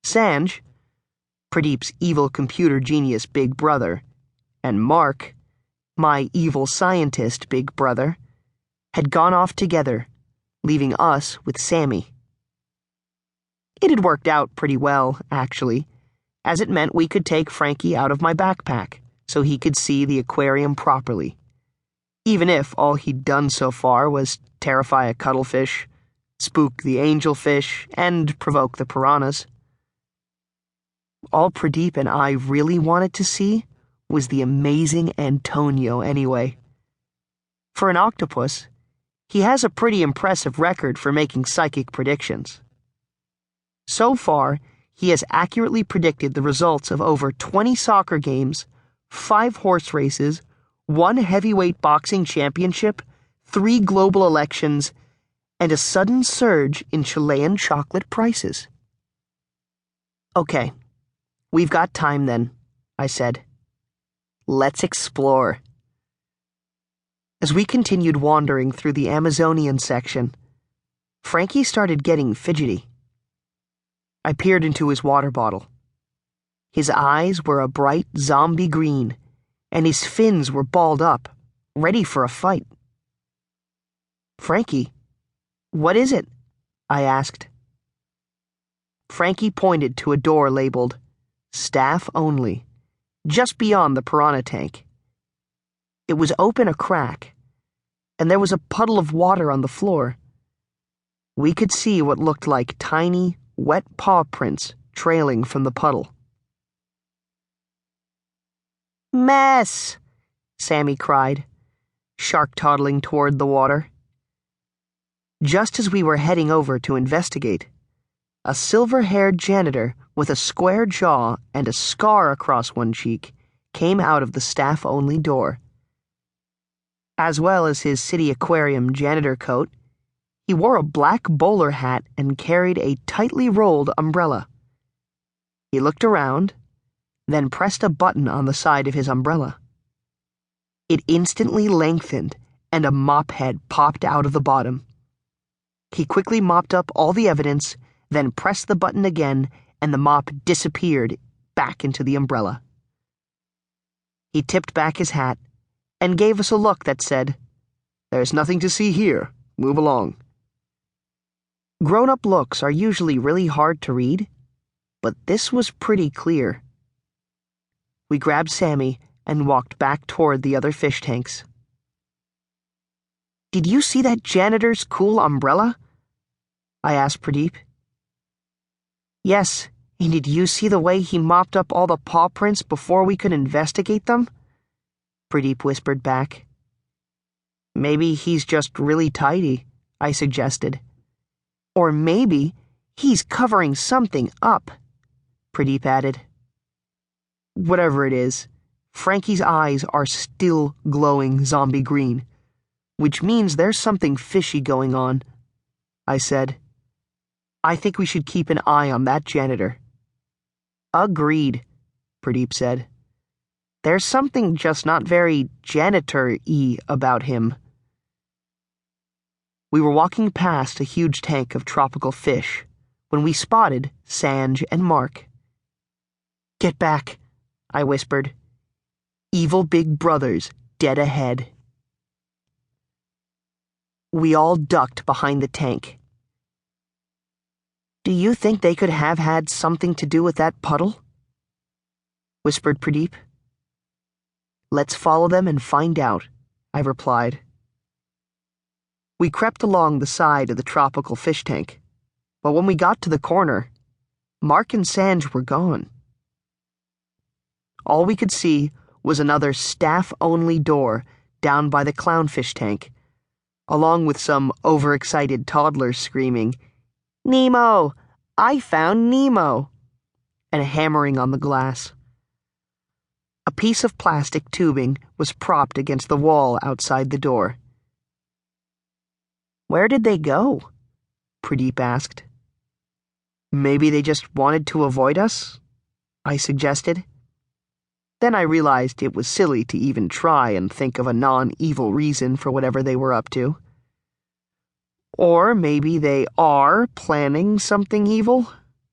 Sanj, Pradeep's evil computer genius big brother, and Mark, my evil scientist big brother, had gone off together, leaving us with Sammy. It had worked out pretty well, actually, as it meant we could take Frankie out of my backpack so he could see the aquarium properly, even if all he'd done so far was terrify a cuttlefish, spook the angelfish, and provoke the piranhas. All Pradeep and I really wanted to see was the amazing Antonio anyway. For an octopus, he has a pretty impressive record for making psychic predictions. So far, he has accurately predicted the results of over 20 soccer games, 5 horse races, 1 heavyweight boxing championship, 3 global elections, and a sudden surge in Chilean chocolate prices. Okay, we've got time then, I said. Let's explore. As we continued wandering through the Amazonian section, Frankie started getting fidgety. I peered into his water bottle. His eyes were a bright zombie green, and his fins were balled up, ready for a fight. "Frankie, what is it?" I asked. Frankie pointed to a door labeled "Staff Only," just beyond the piranha tank. It was open a crack, and there was a puddle of water on the floor. We could see what looked like tiny, wet paw prints trailing from the puddle. "Mess!" Sammy cried, shark-toddling toward the water. Just as we were heading over to investigate, a silver-haired janitor with a square jaw and a scar across one cheek came out of the staff-only door. As well as his city aquarium janitor coat, he wore a black bowler hat and carried a tightly rolled umbrella. He looked around, then pressed a button on the side of his umbrella. It instantly lengthened, and a mop head popped out of the bottom. He quickly mopped up all the evidence, then pressed the button again, and the mop disappeared back into the umbrella. He tipped back his hat and gave us a look that said, "There's nothing to see here. Move along." Grown-up looks are usually really hard to read, but this was pretty clear. We grabbed Sammy and walked back toward the other fish tanks. "Did you see that janitor's cool umbrella?" I asked Pradeep. "Yes, and did you see the way he mopped up all the paw prints before we could investigate them?" Pradeep whispered back. "Maybe he's just really tidy," I suggested. "Or maybe he's covering something up," Pradeep added. Whatever it is, Frankie's eyes are still glowing zombie green, which means there's something fishy going on, I said. "I think we should keep an eye on that janitor." "Agreed," Pradeep said. "There's something just not very janitor-y about him." We were walking past a huge tank of tropical fish when we spotted Sanj and Mark. "Get back," I whispered. "Evil big brothers dead ahead." We all ducked behind the tank. "Do you think they could have had something to do with that puddle?" whispered Pradeep. "Let's follow them and find out," I replied. We crept along the side of the tropical fish tank, but when we got to the corner, Mark and Sanj were gone. All we could see was another staff-only door down by the clownfish tank, along with some overexcited toddlers screaming, "Nemo! I found Nemo!" and hammering on the glass. A piece of plastic tubing was propped against the wall outside the door. "Where did they go?" Pradeep asked. "Maybe they just wanted to avoid us?" I suggested. Then I realized it was silly to even try and think of a non-evil reason for whatever they were up to. Or maybe they are planning something evil?